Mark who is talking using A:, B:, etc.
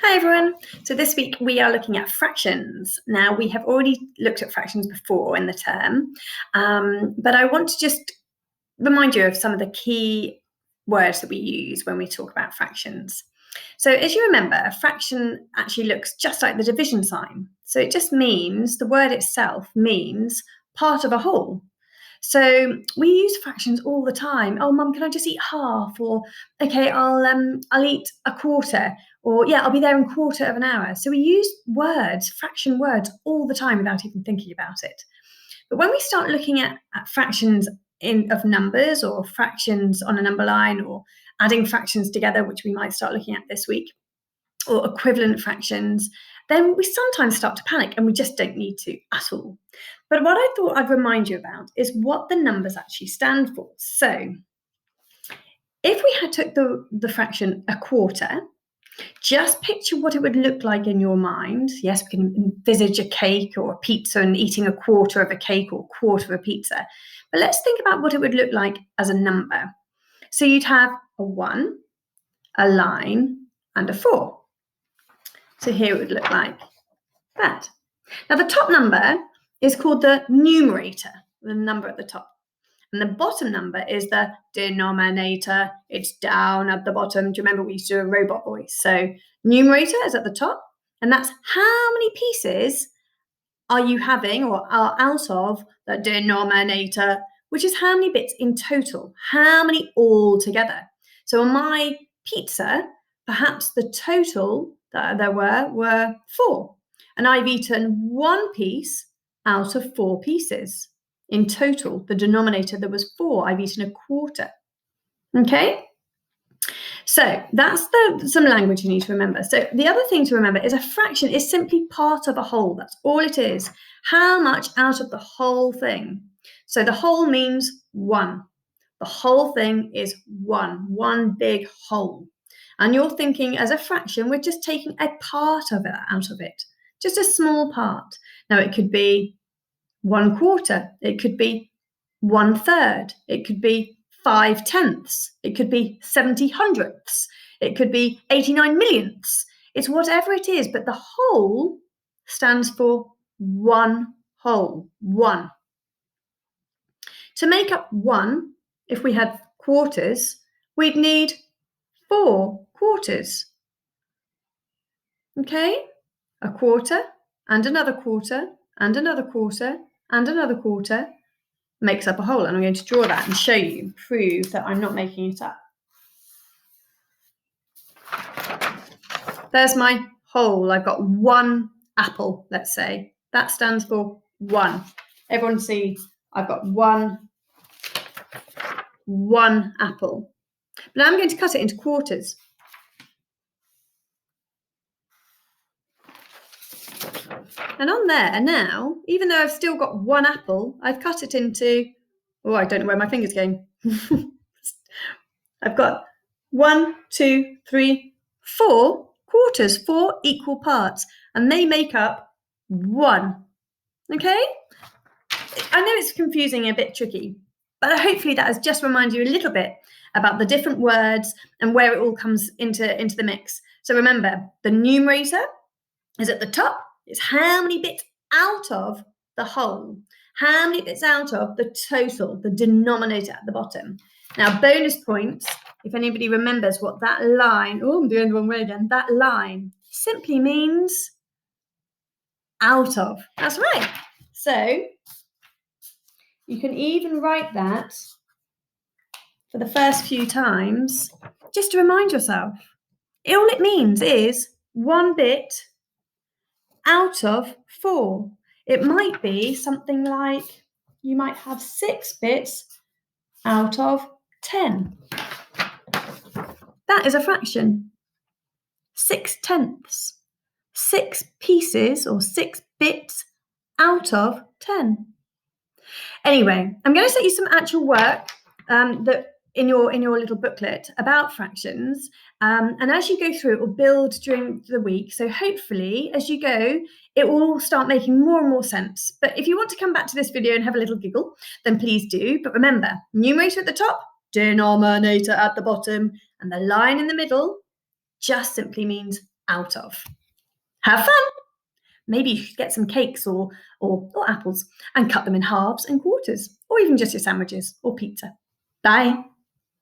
A: Hi everyone. So this week we are looking at fractions. Now we have already looked at fractions before in the term, but I want to just remind you of some of the key words that we use when we talk about fractions. So as you remember, a fraction actually looks just like the division sign. So it just means, the word itself means part of a whole. So we use fractions all the time. Oh, Mum, can I just eat half? Or okay, I'll eat a quarter. Or yeah, I'll be there in a quarter of an hour. So we use words, fraction words, all the time without even thinking about it. But when we start looking at fractions of numbers, or fractions on a number line, or adding fractions together, which we might start looking at this week, or equivalent fractions, then we sometimes start to panic, and we just don't need to at all. But what I thought I'd remind you about is what the numbers actually stand for. So if we had took the fraction a quarter, just picture what it would look like in your mind. Yes, we can envisage a cake or a pizza and eating a quarter of a cake or a quarter of a pizza. But let's think about what it would look like as a number. So you'd have a 1, a line, and a 4. So here it would look like that. Now the top number is called the numerator, the number at the top. And the bottom number is the denominator. It's down at the bottom. Do you remember we used to do a robot voice? So numerator is at the top, and that's how many pieces are you having or are out of the denominator, which is how many bits in total, how many all together. So on my pizza, perhaps the total that there were 4, and I've eaten 1 piece out of 4 pieces. In total, the denominator, there was 4. I've eaten a quarter. Okay? So that's some language you need to remember. So the other thing to remember is a fraction is simply part of a whole. That's all it is. How much out of the whole thing? So the whole means 1. The whole thing is 1 big whole. And you're thinking as a fraction, we're just taking a part of it out of it, just a small part. Now it could be 1/4, it could be 1/3, it could be 5/10, it could be 70/100ths, it could be 89 millionths. It's whatever it is, but the whole stands for 1 whole, 1. To make up 1, if we had quarters, we'd need 4 quarters. Okay? A quarter, and another quarter, and another quarter, and another quarter makes up a whole. And I'm going to draw that and show you, prove that I'm not making it up. There's my whole. I've got 1 apple, let's say. That stands for 1. Everyone see, I've got one apple. But now I'm going to cut it into quarters. And on there now, even though I've still got 1 apple, I've cut it into, oh, I don't know where my finger's going. I've got 1, 2, 3, 4 quarters, 4 equal parts, and they make up 1. Okay? I know it's confusing and a bit tricky, but hopefully that has just reminded you a little bit about the different words and where it all comes into the mix. So remember, the numerator is at the top. It's how many bits out of the whole, how many bits out of the total, the denominator at the bottom. Now, bonus points, if anybody remembers what that line, oh, I'm doing the wrong way again, that line simply means out of. That's right. So you can even write that for the first few times, just to remind yourself. All it means is 1 bit out of 4. It might be something like you might have 6 bits out of 10. That is a fraction. 6/10. 6 pieces or 6 bits out of 10. Anyway, I'm going to set you some actual work that in your little booklet about fractions, and as you go through, it will build during the week. So hopefully, as you go, it will all start making more and more sense. But if you want to come back to this video and have a little giggle, then please do. But remember, numerator at the top, denominator at the bottom, and the line in the middle just simply means out of. Have fun! Maybe you should get some cakes or apples and cut them in halves and quarters, or even just your sandwiches or pizza. Bye.